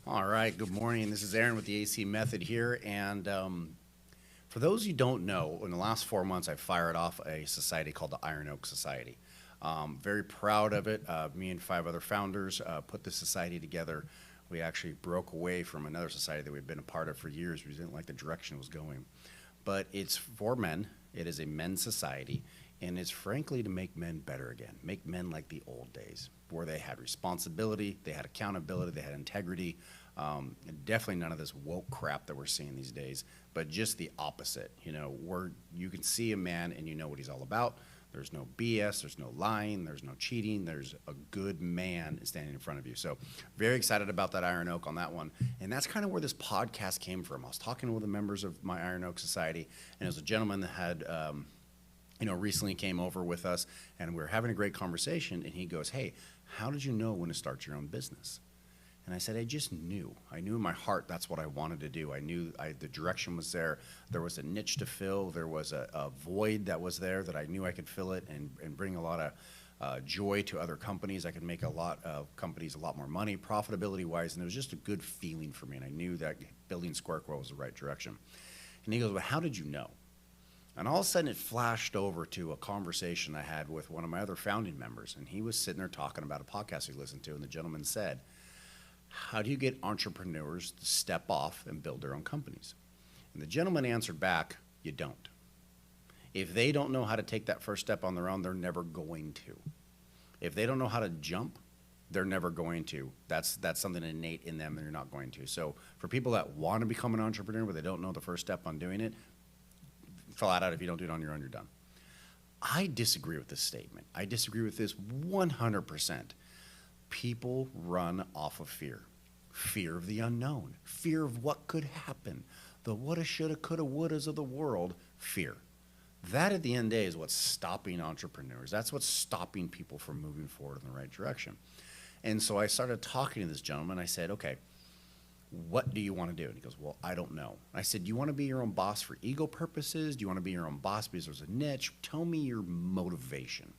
All right, good morning. This is Aaron with the AC Method here. And for those you don't know, in the last 4 months, I fired off a society called the Iron Oak Society. Very proud of it. Me and 5 other founders put this society together. We actually broke away from another society that we'd been a part of for years. We didn't like the direction it was going. But it's for men, it is a men's society, and it's frankly to make men better again, make men like the old days where they had responsibility, they had accountability, they had integrity. And definitely none of this woke crap that we're seeing these days, but just the opposite. Where you can see a man and you know what he's all about. There's no BS, there's no lying, there's no cheating, there's a good man standing in front of you. So, very excited about that Iron Oak on that one. And that's kind of where this podcast came from. I was talking with the members of my Iron Oak Society, and it was a gentleman that had recently came over with us, and we were having a great conversation, and he goes, "Hey, how did you know when to start your own business?" And I said, I just knew. I knew in my heart that's what I wanted to do. I knew the direction was there. There was a niche to fill. There was a void that was there that I knew I could fill it and bring a lot of joy to other companies. I could make a lot of companies a lot more money, profitability-wise, and it was just a good feeling for me, and I knew that building Squarecore was the right direction. And he goes, well, how did you know? And all of a sudden, it flashed over to a conversation I had with one of my other founding members, and he was sitting there talking about a podcast he listened to, and the gentleman said, how do you get entrepreneurs to step off and build their own companies? And the gentleman answered back, you don't. If they don't know how to take that first step on their own, they're never going to. If they don't know how to jump, they're never going to. That's something innate in them, and you're not going to. So for people that want to become an entrepreneur but they don't know the first step on doing it, flat out, if you don't do it on your own, you're done. I disagree with this statement. I disagree with this 100%. People run off of fear. Fear of the unknown. Fear of what could happen. The woulda, shoulda, coulda, wouldas of the world. Fear. That at the end of the day is what's stopping entrepreneurs. That's what's stopping people from moving forward in the right direction. And so I started talking to this gentleman. I said, okay, what do you want to do? And he goes, well, I don't know. I said, do you want to be your own boss for ego purposes? Do you want to be your own boss because there's a niche? Tell me your motivation.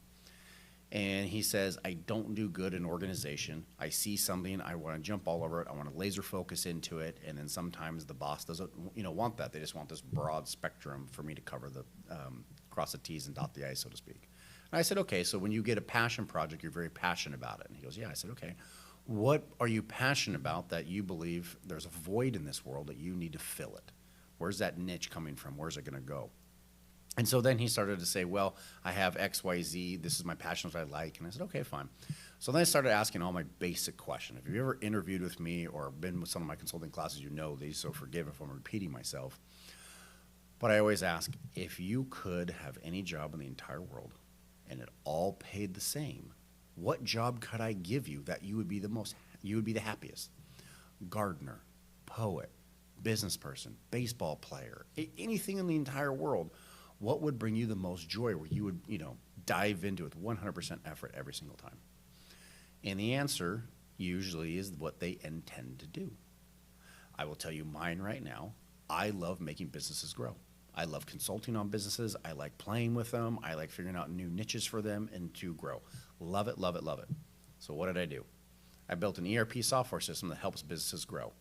And he says, I don't do good in organization. I see something, I want to jump all over it. I want to laser focus into it. And then sometimes the boss doesn't, want that. They just want this broad spectrum for me to cover the cross the T's and dot the I's, so to speak. And I said, okay, so when you get a passion project, you're very passionate about it. And he goes, yeah. I said, okay, what are you passionate about that you believe there's a void in this world that you need to fill it? Where's that niche coming from? Where's it going to go? And so then he started to say, well, I have X, Y, Z. This is my passion, what I like. And I said, okay, fine. So then I started asking all my basic questions. If you've ever interviewed with me or been with some of my consulting classes, you know these, so forgive if I'm repeating myself. But I always ask, if you could have any job in the entire world and it all paid the same, what job could I give you that you would be the happiest? Gardener, poet, business person, baseball player, anything in the entire world. What would bring you the most joy where you would, dive into it with 100% effort every single time? And the answer usually is what they intend to do. I will tell you mine right now. I love making businesses grow. I love consulting on businesses. I like playing with them. I like figuring out new niches for them and to grow. Love it, love it, love it. So what did I do? I built an ERP software system that helps businesses grow.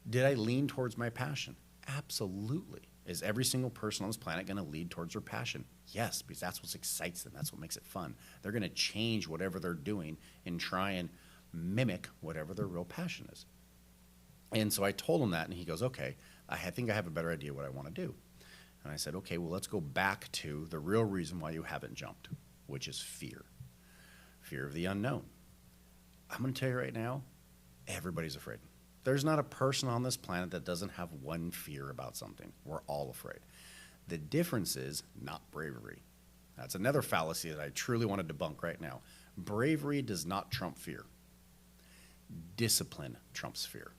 Did I lean towards my passion? Absolutely. Is every single person on this planet going to lead towards their passion? Yes, because that's what excites them. That's what makes it fun. They're going to change whatever they're doing and try and mimic whatever their real passion is. And so I told him that, and he goes, okay, I think I have a better idea what I want to do. And I said, okay, well, let's go back to the real reason why you haven't jumped, which is fear. Fear of the unknown. I'm going to tell you right now, everybody's afraid. There's not a person on this planet that doesn't have one fear about something. We're all afraid. The difference is not bravery. That's another fallacy that I truly want to debunk right now. Bravery does not trump fear. Discipline trumps fear.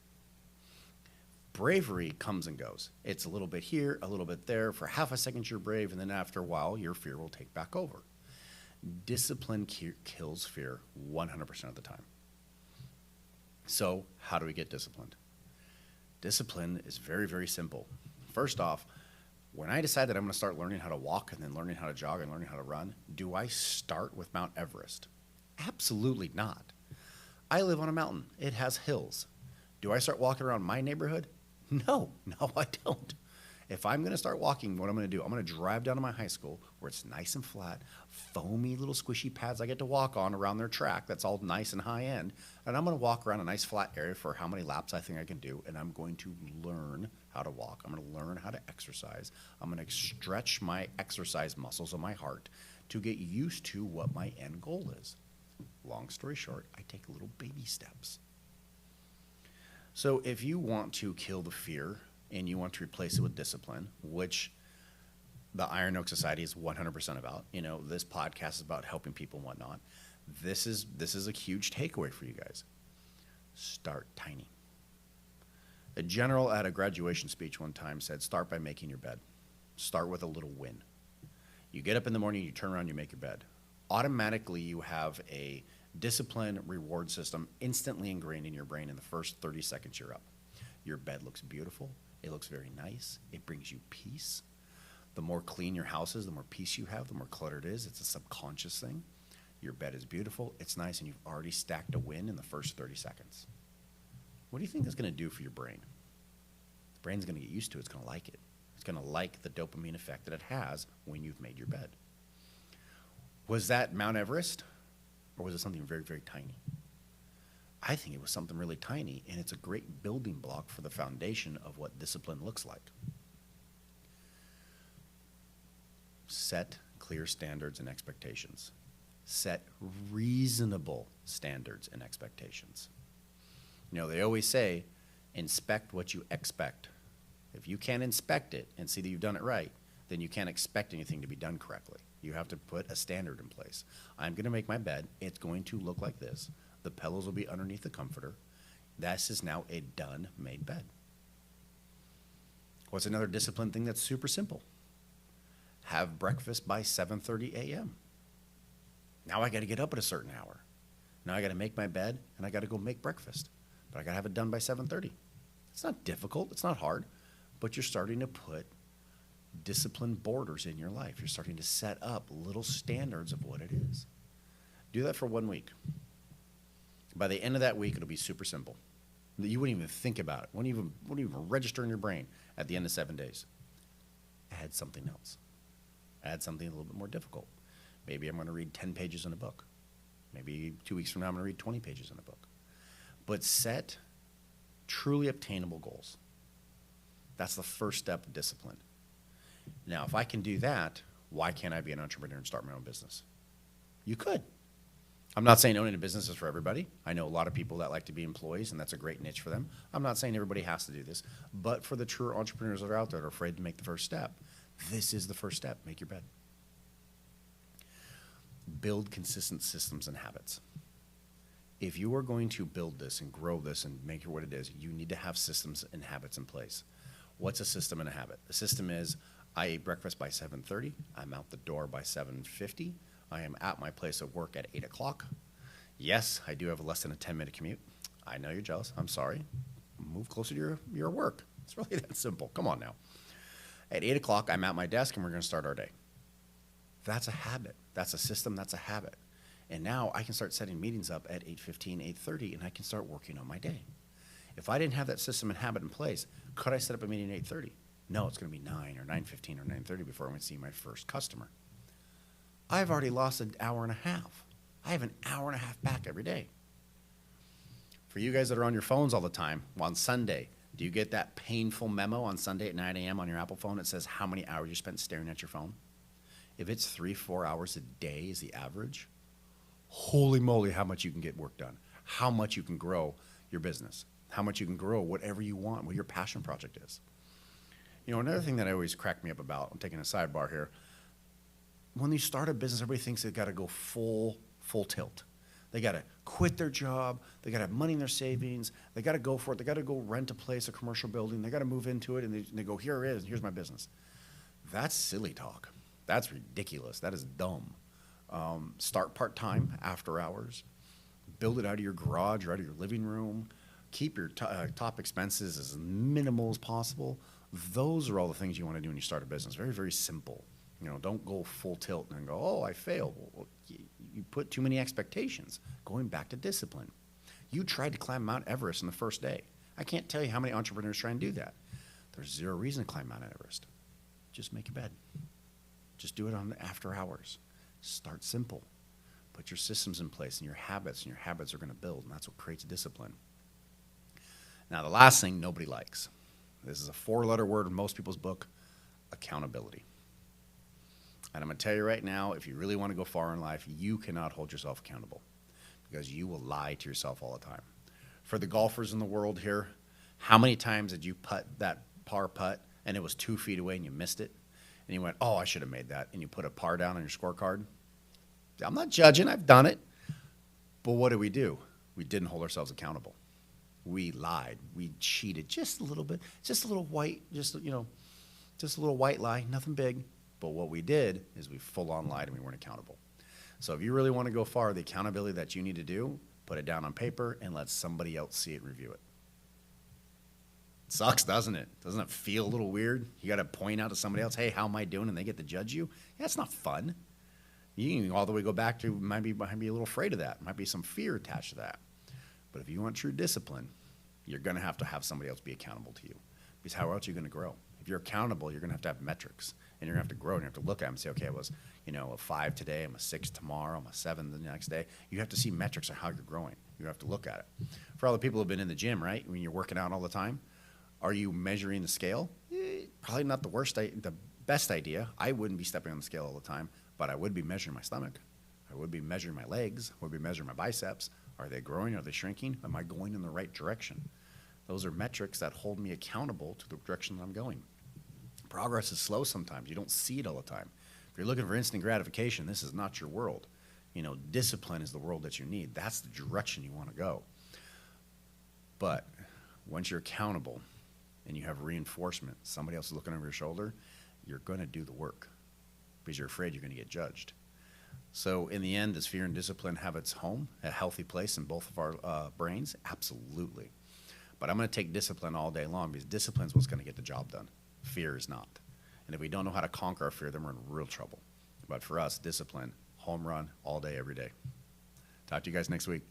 Bravery comes and goes. It's a little bit here, a little bit there. For half a second, you're brave, and then after a while, your fear will take back over. Discipline kills fear 100% of the time. So how do we get disciplined? Discipline is very, very simple. First off, when I decide that I'm going to start learning how to walk and then learning how to jog and learning how to run, do I start with Mount Everest? Absolutely not. I live on a mountain. It has hills. Do I start walking around my neighborhood? No, no, I don't. If I'm going to start walking, what I'm going to do, I'm going to drive down to my high school where it's nice and flat, foamy little squishy pads I get to walk on around their track that's all nice and high end. And I'm going to walk around a nice flat area for how many laps I think I can do. And I'm going to learn how to walk. I'm going to learn how to exercise. I'm going to stretch my exercise muscles of my heart to get used to what my end goal is. Long story short, I take little baby steps. So if you want to kill the fear and you want to replace it with discipline, which the Iron Oak Society is 100% about, this podcast is about helping people and whatnot. This is a huge takeaway for you guys. Start tiny. A general at a graduation speech one time said, start by making your bed. Start with a little win. You get up in the morning, you turn around, you make your bed. Automatically, you have a discipline reward system instantly ingrained in your brain in the first 30 seconds you're up. Your bed looks beautiful. It looks very nice. It brings you peace. The more clean your house is, the more peace you have, the more cluttered it is. It's a subconscious thing. Your bed is beautiful, it's nice, and you've already stacked a win in the first 30 seconds. What do you think that's going to do for your brain? The brain's going to get used to it. It's going to like it. It's going to like the dopamine effect that it has when you've made your bed. Was that Mount Everest, or was it something very, very tiny? I think it was something really tiny, and it's a great building block for the foundation of what discipline looks like. Set clear standards and expectations. Set reasonable standards and expectations. They always say, inspect what you expect. If you can't inspect it and see that you've done it right, then you can't expect anything to be done correctly. You have to put a standard in place. I'm going to make my bed. It's going to look like this. The pillows will be underneath the comforter. This is now a done, made bed. What's another discipline thing that's super simple? Have breakfast by 7:30 a.m. Now I got to get up at a certain hour. Now I got to make my bed, and I got to go make breakfast. But I got to have it done by 7:30. It's not difficult. It's not hard. But you're starting to put disciplined borders in your life. You're starting to set up little standards of what it is. Do that for 1 week. By the end of that week, it'll be super simple. You wouldn't even think about it. Wouldn't even register in your brain at the end of 7 days. Add something else. Add something a little bit more difficult. Maybe I'm going to read 10 pages in a book. Maybe 2 weeks from now, I'm going to read 20 pages in a book. But set truly obtainable goals. That's the first step of discipline. Now, if I can do that, why can't I be an entrepreneur and start my own business? You could. I'm not saying owning a business is for everybody. I know a lot of people that like to be employees, and that's a great niche for them. I'm not saying everybody has to do this. But for the true entrepreneurs that are out there that are afraid to make the first step, this is the first step. Make your bed. Build consistent systems and habits. If you are going to build this and grow this and make it what it is, you need to have systems and habits in place. What's a system and a habit? A system is I eat breakfast by 7:30. I'm out the door by 7:50. I am at my place of work at 8 o'clock. Yes, I do have less than a 10-minute commute. I know you're jealous. I'm sorry. Move closer to your work. It's really that simple. Come on now. At 8 o'clock, I'm at my desk, and we're going to start our day. That's a habit. That's a system. That's a habit. And now I can start setting meetings up at 8:15, 8:30, and I can start working on my day. If I didn't have that system and habit in place, could I set up a meeting at 8:30? No, it's going to be 9 or 9:15 or 9:30 before I'm going to see my first customer. I've already lost an hour and a half. I have an hour and a half back every day. For you guys that are on your phones all the time, on Sunday, do you get that painful memo on Sunday at 9 a.m. on your Apple phone that says how many hours you spent staring at your phone? If it's 3-4 hours a day is the average, holy moly, how much you can get work done, how much you can grow your business, how much you can grow whatever you want, what your passion project is. Another thing that always cracked me up about, I'm taking a sidebar here, when you start a business, everybody thinks they've got to go full tilt. They got to quit their job. They got to have money in their savings. They got to go for it. They got to go rent a place, a commercial building. They got to move into it, and they go, here it is, here's my business. That's silly talk. That's ridiculous. That is dumb. Start part-time, after hours. Build it out of your garage or out of your living room. Keep your top expenses as minimal as possible. Those are all the things you want to do when you start a business. Very, very simple. Don't go full tilt and go, oh, I failed. Well, you put too many expectations. Going back to discipline. You tried to climb Mount Everest in the first day. I can't tell you how many entrepreneurs try and do that. There's zero reason to climb Mount Everest. Just make your bed. Just do it on after hours. Start simple. Put your systems in place and your habits are going to build, and that's what creates discipline. Now, the last thing nobody likes. This is a 4-letter word in most people's book, accountability. And I'm going to tell you right now, if you really want to go far in life, you cannot hold yourself accountable because you will lie to yourself all the time. For the golfers in the world here, how many times did you putt that par putt and it was 2 feet away and you missed it? And you went, oh, I should have made that. And you put a par down on your scorecard? I'm not judging. I've done it. But what do? We didn't hold ourselves accountable. We lied. We cheated just a little bit. Just a little white, just a little white lie, nothing big. But what we did is we full-on lied and we weren't accountable. So if you really want to go far, the accountability that you need to do, put it down on paper and let somebody else see it and review it. It sucks, doesn't it? Doesn't it feel a little weird? You got to point out to somebody else, hey, how am I doing? And they get to judge you. Yeah, it's not fun. You can all the way go back to might be a little afraid of that. Might be some fear attached to that. But if you want true discipline, you're going to have somebody else be accountable to you. Because how else are you going to grow? If you're accountable, you're going to have metrics. And you're going to have to grow. And you have to look at them and say, okay, I was a 5 today. I'm a 6 tomorrow. I'm a 7 the next day. You have to see metrics of how you're growing. You have to look at it. For all the people who have been in the gym, right, when you're working out all the time, are you measuring the scale? Probably not the best idea. I wouldn't be stepping on the scale all the time. But I would be measuring my stomach. I would be measuring my legs. I would be measuring my biceps. Are they growing? Are they shrinking? Am I going in the right direction? Those are metrics that hold me accountable to the direction that I'm going. Progress is slow sometimes. You don't see it all the time. If you're looking for instant gratification, this is not your world. Discipline is the world that you need. That's the direction you want to go. But once you're accountable and you have reinforcement, somebody else is looking over your shoulder, you're going to do the work. Because you're afraid you're going to get judged. So in the end, does fear and discipline have its home, a healthy place in both of our brains? Absolutely. But I'm going to take discipline all day long because discipline is what's going to get the job done. Fear is not. And if we don't know how to conquer our fear, then we're in real trouble. But for us, discipline, home run, all day, every day. Talk to you guys next week.